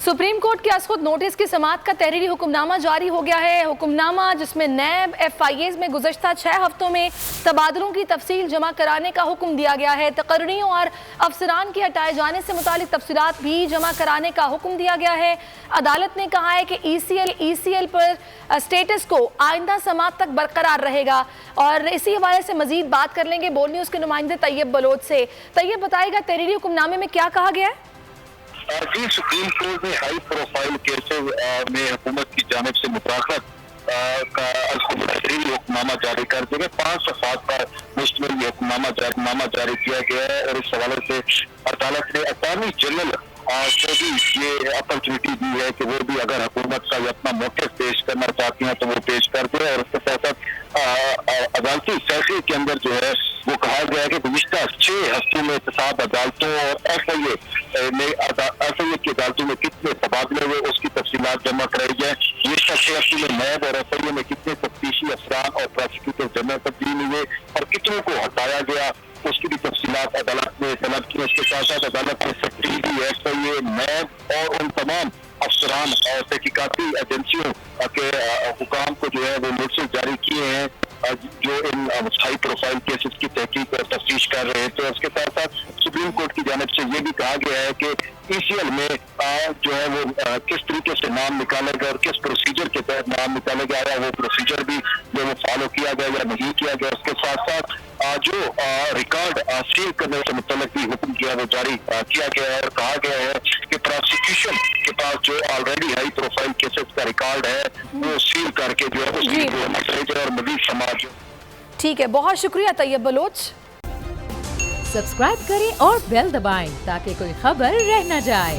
Supreme court के असखुद notice की समाअत का तहरीरी हुक्मनामा जारी हो गया है। हुक्मनामा जिसमें नैब FIAs में गुज़श्ता 6 हफ्तों में तबादलों की तफसील जमा कराने का हुक्म दिया गया है। तकर्रियों और अफसरान के हटाए जाने से मुतालिक तफसीलात भी जमा कराने का हुक्म दिया गया है। अदालत ने कहा है कि ECL पर स्टेटस को आइंदा समाअत तक बरकरार रहेगा। और इसी हवाले से मजीद बात कर लेंगे बोल न्यूज़ के नुमाइंदे तैयब बलोच से। तैयब, बताएगा तहरीरी हुक्मनामे में क्या कहा गया है? जी, सुप्रीम कोर्ट ने हाई प्रोफाइल केसेज में हुकूमत की जानिब से मुताखत का तहरीरी हुक्मनामा जारी कर दिया। 5 सफ़ात पर मुश्तमिल ये हुक्मनामा जारी किया गया है और इस हवाले से अदालत ने अटॉर्नी जनरल को भी ये अपॉर्चुनिटी दी है कि वो भी अगर हुकूमत का अपना मोटिव पेश करना चाहती हैं तो वो पेश कर दे। और उसके साथ साथ अदालती फैसले के अंदर जो है वो कहा गया है कि गुज़िश्ता 6 हफ्तों में एहतसाब अदालतों और FIA की अदालतों में कितने तबादले हुए उसकी तफसीलात जमा कराई जाए। गुज़िश्ता 6 हफ्तों में नैब और FIA में कितने तफ्तीशी अफसरान और प्रोसिक्यूटर जनरल तब्दील हुए और कितनों को हटाया गया उसकी भी तफसीलात अदालत ने तलब की। उसके साथ साथ अदालत ने सेक्रेटरी FIA, नैब और उन तमाम अफसरान और तहकीकाती एजेंसियों के हुकाम को जो है वो नोटिस जारी किए हैं जो इन हाई प्रोफाइल केसेस की तहकीक और तफ्तीश कर रहे थे। उसके साथ साथ सुप्रीम कोर्ट की जानिब से ये भी कहा गया है कि ECL में जो है वो किस तरीके से नाम निकालेगा और किस प्रोसीजर के तहत नाम निकालेगा या वो प्रोसीजर भी जो वो फॉलो किया गया या नहीं किया गया। उसके साथ साथ जो रिकॉर्ड सील करने से मुतल्लिक भी हुक्म किया वो जारी किया गया है और कहा गया है कि प्रोसिक्यूशन के पास जो ऑलरेडी हाई प्रोफाइल केसेस का रिकॉर्ड है वो सील करके जो है उसकी मैसेज और मजीद समाज। ठीक है, बहुत शुक्रिया तैयब बलोच। सब्सक्राइब करें और बेल दबाएं ताकि कोई खबर रह न जाए।